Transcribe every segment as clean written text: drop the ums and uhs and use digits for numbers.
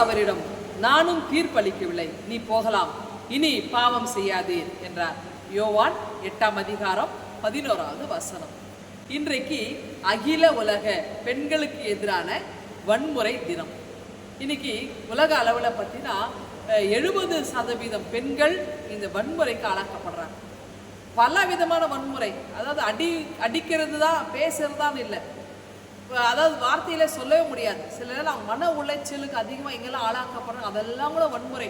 அவரிடம், நானும் தீர்ப்பளிக்கவில்லை, நீ போகலாம், இனி பாவம் செய்யாதீர் என்றார். யோவான் 8:11. இன்றைக்கு அகில உலக பெண்களுக்கு எதிரான வன்முறை தினம். இன்னைக்கு உலக அளவில் பார்த்தீங்கன்னா 70% பெண்கள் இந்த வன்முறைக்கு ஆளாக்கப்படுறாங்க. பல விதமான வன்முறை, அதாவது அடிக்கிறது தான், பேசுறது தான் இல்லை, அதாவது வார்த்தையில சொல்லவே முடியாது. சில நேரம் அவங்க மன உளைச்சலுக்கு அதிகமாக எங்கெல்லாம் ஆளாக்கப்படுறாங்க, அதெல்லாம் கூட வன்முறை.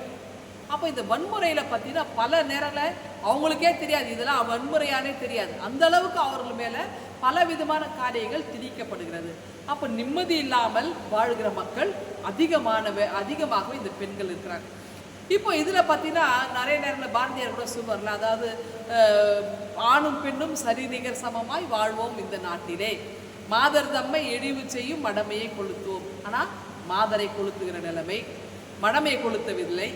அப்போ இந்த வன்முறையில் பார்த்தீங்கன்னா பல நேரத்தில் அவங்களுக்கே தெரியாது, இதெல்லாம் வன்முறையானே தெரியாது. அந்த அளவுக்கு அவர்கள் மேலே பல விதமான காரியங்கள் திணிக்கப்படுகிறது. அப்போ நிம்மதி இல்லாமல் வாழ்கிற மக்கள் அதிகமாகவே இந்த பெண்கள் இருக்கிறாங்க. இப்போ இதில் பார்த்தீங்கன்னா நிறைய நேரத்தில் பாரதியார் கூட சொல்வார்ல, அதாவது ஆணும் பெண்ணும் சரிநிகர் சமமாய் வாழ்வோம் இந்த நாட்டிலே, மாதர் தம்மை இழிவு செய்யும் மடமையை கொளுத்துவோம். ஆனால் மாதரை கொளுத்துகிற நிலைமை, மடமையை கொளுத்தவில்லை.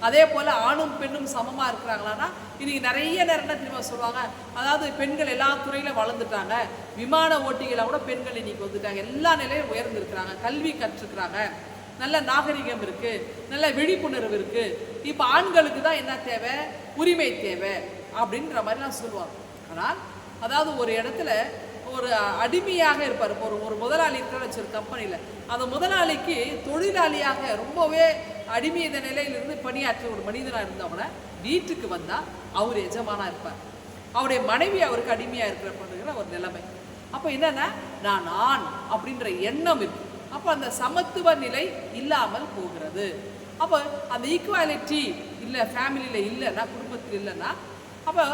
அதே போல் ஆணும் பெண்ணும் சமமாக இருக்கிறாங்களான்னா, இன்றைக்கி நிறைய நேரம் என்ன தெரியுமா சொல்லுவாங்க, அதாவது பெண்கள் எல்லா துறையிலும் வளர்ந்துட்டாங்க, விமான ஓட்டிகளாக கூட பெண்கள் இன்றைக்கி வந்துட்டாங்க, எல்லா நிலையும் உயர்ந்துருக்கிறாங்க, கல்வி கற்றுக்கிறாங்க, நல்ல நாகரிகம் இருக்குது, நல்ல விழிப்புணர்வு இருக்குது, இப்போ ஆண்களுக்கு தான் என்ன தேவை, உரிமை தேவை அப்படின்ற மாதிரிலாம் சொல்லுவாங்க. ஆனால் அதாவது ஒரு இடத்துல ஒரு அடிமையாக இருப்பார். ஒரு முதலாளி இருக்கிற வச்சு ஒரு கம்பெனியில், அந்த முதலாளிக்கு தொழிலாளியாக ரொம்பவே அடிமைய நிலையிலிருந்து பணியாற்ற ஒரு மனிதனாக இருந்தவனை வீட்டுக்கு வந்தால் அவர் எஜமானாக இருப்பார், அவருடைய மனைவி அவருக்கு அடிமையாக இருக்கிற ஒரு நிலைமை. அப்போ என்னென்னா நான் ஆண் அப்படின்ற எண்ணம் இருக்கு. அப்போ அந்த சமத்துவ நிலை இல்லாமல் போகிறது. அப்போ அந்த ஈக்குவாலிட்டி இல்லை, ஃபேமிலியில் இல்லைன்னா, குடும்பத்தில் இல்லைன்னா, அப்போ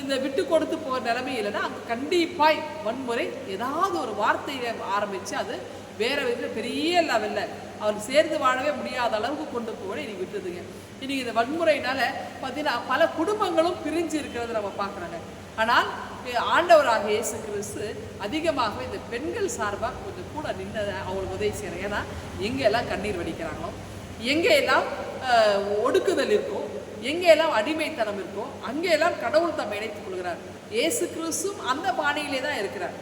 இந்த விட்டு கொடுத்து போகிற நிலைமை இல்லைன்னா அங்கே கண்டிப்பாய் வன்முறை ஏதாவது ஒரு வார்த்தையை ஆரம்பித்து அது வேறு விதத்தில் பெரிய லெவலில் அவர் சேர்ந்து வாழவே முடியாத அளவுக்கு கொண்டு போக இன்னைக்கு விட்டுதுங்க. இன்றைக்கி இந்த வன்முறையினால் பார்த்தீங்கன்னா பல குடும்பங்களும் பிரிஞ்சு இருக்கிறத நம்ம பார்க்குறாங்க. ஆனால் ஆண்டவராக இயேசு கிறிஸ்து அதிகமாக இந்த பெண்கள் சார்பாக கொஞ்சம் கூட நின்று அவங்களுக்கு உதவி செய்கிறாங்க. ஏன்னா எங்கெல்லாம் கண்ணீர் வடிக்கிறாங்களோ, எங்கெல்லாம் ஒடுக்குதல் இருக்கோ, எங்கெல்லாம் அடிமைத்தனம் இருக்கோ, அங்கெல்லாம் கடவுள் தம்மை இணைத்துக் கொள்கிறார். இயேசு கிறிஸ்துவும் அந்த பாணியிலே தான் இருக்கிறார்.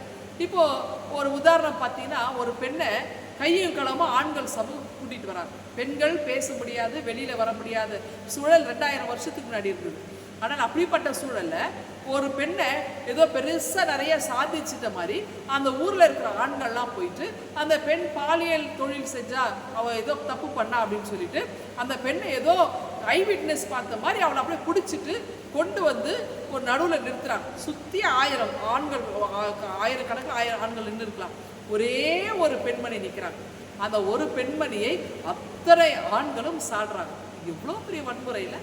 இப்போது ஒரு உதாரணம் பார்த்தீங்கன்னா, ஒரு பெண்ணை கையும் களமாக ஆண்கள் சமூகம் கூட்டிகிட்டு வராங்க. பெண்கள் பேச முடியாது, வெளியில் வர முடியாத சூழல் 2000 வருஷத்துக்கு முன்னாடி இருக்குது. ஆனால் அப்படிப்பட்ட சூழலில் ஒரு பெண்ணை ஏதோ பெருசாக நிறைய சாதிச்சிட்ட மாதிரி அந்த ஊரில் இருக்கிற ஆண்கள்லாம் போயிட்டு அந்த பெண் பாலியல் தொழில் செஞ்சால் அவள் ஏதோ தப்பு பண்ணா அப்படின்னு சொல்லிட்டு அந்த பெண்ணை ஏதோ ஐ விட்னஸ் பார்த்த மாதிரி அவளை அப்படியே பிடிச்சிட்டு கொண்டு வந்து ஒரு நடுவில் நிறுத்துறாங்க. சுற்றி 1000 ஆண்கள், ஆயிரக்கணக்கில் ஆண்கள் நின்று இருக்கலாம், ஒரே ஒரு பெண்மணி நிற்கிறாங்க. அந்த ஒரு பெண்மணியை அத்தனை ஆண்களும் சாடுறாங்க. எவ்வளோ பெரிய வன்முறையில்!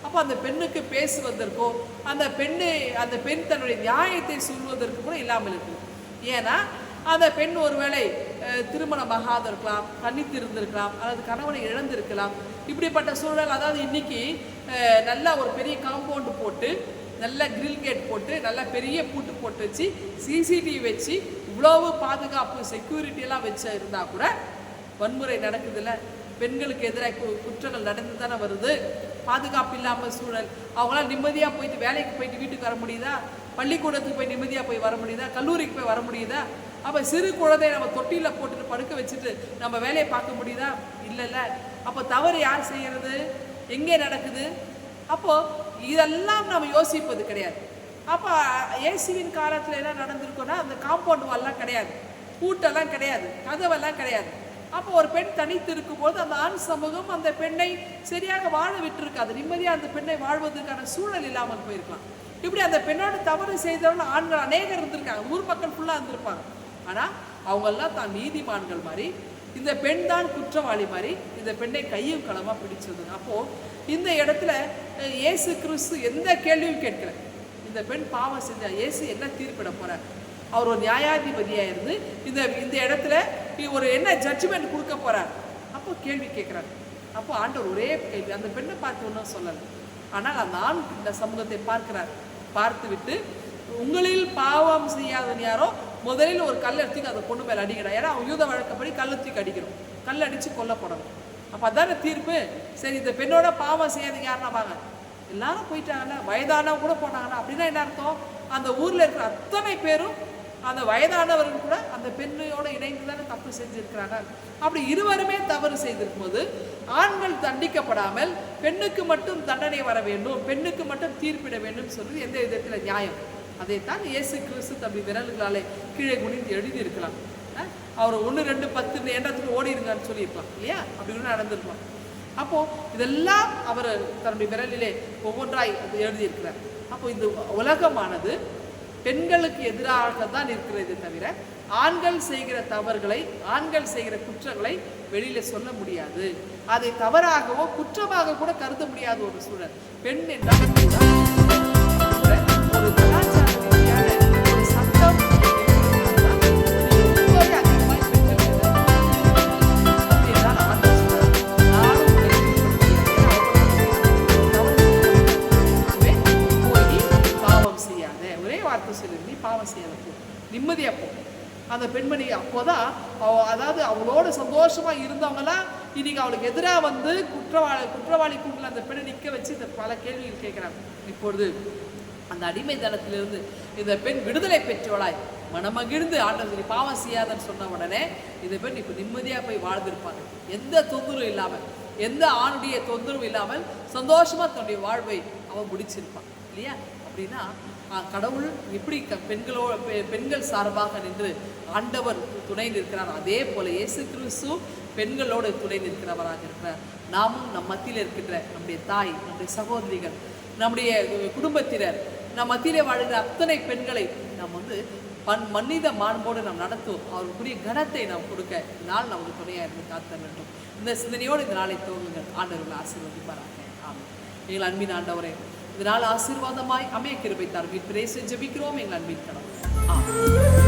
அப்போ அந்த பெண்ணுக்கு பேசுவதற்கோ அந்த பெண் தன்னுடைய நியாயத்தை சொல்வதற்கு கூட இல்லாமல் இருக்குது. ஏன்னா அந்த பெண் ஒருவேளை திருமணமாகாத இருக்கலாம், தனித்திருந்திருக்கலாம், அல்லது கணவனை இழந்திருக்கலாம். இப்படிப்பட்ட சூழல், அதாவது இன்னைக்கு நல்லா ஒரு பெரிய காம்பவுண்டு போட்டு, நல்ல கிரில் கேட் போட்டு, நல்ல பெரிய பூட்டு போட்டு வச்சு, சிசிடிவி வச்சு, இவ்வளவு பாதுகாப்பு செக்யூரிட்டியெல்லாம் வச்சு இருந்தால் கூட வன்முறை நடக்குதுல்ல. பெண்களுக்கு எதிராக குற்றங்கள் நடந்து தானே வருது. பாதுகாப்பு இல்லாமல் சூழல், அவங்களாம் நிம்மதியாக போயிட்டு வேலைக்கு போயிட்டு வீட்டுக்கு வர முடியுதா? பள்ளிக்கூடத்துக்கு போய் நிம்மதியாக போய் வர முடியுதா? கல்லூரிக்கு போய் வர முடியுதா? அப்போ சிறு குழந்தைய நம்ம தொட்டியில் போட்டுட்டு படுக்க வச்சுட்டு நம்ம வேலையை பார்க்க முடியுதா? இல்லைல்ல. அப்போ தவறு யார் செய்கிறது? எங்கே நடக்குது? அப்போது இதெல்லாம் நம்ம யோசிப்பது கிடையாது. அப்போ இயேசுவின் காலத்தில் என்ன நடந்திருக்கோன்னா, அந்த காம்பவுண்ட் வால்லாம் கிடையாது, பூட்டெல்லாம் கிடையாது, கதவெல்லாம் கிடையாது. அப்போ ஒரு பெண் தனித்து இருக்கும்போது அந்த ஆண் சமூகம் அந்த பெண்ணை சரியாக வாழ விட்டுருக்காது, நிம்மதியாக அந்த பெண்ணை வாழ்வதற்கான சூழல் இல்லாமல் போயிருக்கலாம். இப்படி அந்த பெண்ணோட தவறு செய்தவர்கள் ஆண்கள் அநேகர் இருந்திருக்காங்க, ஊர் மக்கள் ஃபுல்லாக இருந்திருப்பாங்க. ஆனால் அவங்கெல்லாம் தான் நீதிமான்கள் மாதிரி, இந்த பெண் தான் குற்றவாளி மாதிரி இந்த பெண்ணை கையும் களமாக பிடிச்சது. அப்போது இந்த இடத்துல இயேசு கிறிஸ்து எந்த கேள்வியும் கேட்கல. இந்த பெண் பாவம் செஞ்சா இயேசு என்ன தீர்ப்பிட போகிறார்? அவர் ஒரு நியாயாதிபதியாக இருந்து இந்த இடத்துல ஒரு என்ன ஜட்ஜ்மெண்ட் கொடுக்க போகிறார்? அப்போ கேள்வி கேட்குறாரு. அப்போ ஆண்டவர் ஒரே கேள்வி, அந்த பெண்ணை பார்த்து ஒன்றும் சொல்லலை. ஆனால் அந்த ஆண் இந்த சமூகத்தை பார்க்கிறார். பார்த்து விட்டு, உங்களில் பாவம் செய்யாதவன் யாரோ முதலில் ஒரு கல் எடுத்துக்கு அந்த பொண்ணு மேலே அடிக்கணும். ஏன்னா அவங்க யூத வழக்கப்படி கல்லத்துக்கு அடிக்கணும், கல் அடித்து கொல்லப்படணும். அப்போ அதான தீர்ப்பு. சரி, இந்த பெண்ணோட பாவம் செய்யாதீங்க யாருன்னா வாங்க, எல்லாரும் போயிட்டாங்கல்ல, வயதானவங்க கூட போனாங்கன்னா அப்படின்னா என்ன அர்த்தம்? அந்த ஊரில் இருக்கிற அத்தனை பேரும் அந்த வயதானவர்கள் கூட அந்த பெண்ணையோட இணைந்து தானே தப்பு செஞ்சிருக்கிறாங்க. அப்படி இருவருமே தவறு செய்திருக்கும் போது ஆண்கள் தண்டிக்கப்படாமல் பெண்ணுக்கு மட்டும் தண்டனை வர வேண்டும், பெண்ணுக்கு மட்டும் தீர்ப்பிட வேண்டும் சொல்றது எந்த விதத்தில் நியாயம்? அதைத்தான் இயேசு கிறிஸ்து தம்பி விரல்களாலே கீழே குனிந்து எழுதியிருக்கலாம். அவர் 1, 2, 10 எண்ணத்துக்கு ஓடிருங்கன்னு சொல்லியிருக்கலாம் இல்லையா? அப்படி கூட நடந்திருக்கலாம். அப்போ இதெல்லாம் அவர் தன்னுடைய விரலிலே ஒவ்வொன்றாய் எழுதியிருக்கிறார். அப்போ இந்த உலகமானது பெண்களுக்கு எதிராக தான் இருக்கிறது தவிர ஆண்கள் செய்கிற தவறுகளை, ஆண்கள் செய்கிற குற்றங்களை வெளியில சொல்ல முடியாது. அதை தவறாகவோ குற்றமாக கூட கருத முடியாத ஒரு சூழல். பெண் என்றால் ஒரு கலாச்சார ரீதியான ஒரு சட்டம் பாவம் செய்யறப்போ நிம்மதியா போ. அந்த பெண்மணி அப்போதான் அதாவது அவளோட சந்தோஷமா இருந்தவங்கலாம் இன்னைக்கு அவளுக்கு எதிராக வந்து குற்றவாளி கூட்டில் அந்த பெண்ணை நிற்க வச்சு இந்த பல கேள்விகள் கேட்கிறாங்க. இப்பொழுது அந்த அடிமைத்தனத்திலிருந்து இந்த பெண் விடுதலை பெற்றவளாய் மனமகிழ்ந்து ஆண்டவர் சொல்லி பாவம் செய்யாதன்னு சொன்ன உடனே இந்த பெண் இப்போ நிம்மதியாக போய் வாழ்ந்திருப்பாங்க. எந்த தொந்தரவும் இல்லாமல், எந்த ஆணுடைய தொந்தரவும் இல்லாமல் சந்தோஷமா தன்னுடைய வாழ்வை அவன் முடிச்சிருப்பான் இல்லையா? அப்படின்னா கடவுள் எப்படி பெண்கள் சார்பாக நின்று ஆண்டவர் துணை நிற்கிறார், அதே போல இயேசு கிறிஸ்து பெண்களோடு துணை நிற்கிறவராக இருக்கிறார். நாமும் நம் மத்தியில் இருக்கின்ற நம்முடைய தாய், நம்முடைய சகோதரிகள், நம்முடைய குடும்பத்தினர், நம் மத்தியிலே வாழ்கிற அத்தனை பெண்களை நாம் மனித மாண்போடு நாம் நடத்துவோம். அவருக்குரிய கனத்தை நாம் கொடுக்க நாள் நமக்கு துணையாக இருந்து காத்த வேண்டும். இந்த சிந்தனையோடு இந்த நாளை துவங்குங்கள். ஆண்டவர்கள் ஆசீர்வதிப்பாராக. ஆமாம். எங்கள் அன்பின் ஆண்டவரே, இதனால் ஆசீர்வாதமாய் அமைய கிருபை தாரும். இப்படியே ஜெபிக்கிறோம் எங்கள் அன்பின் கடவுளே. ஆமாம்.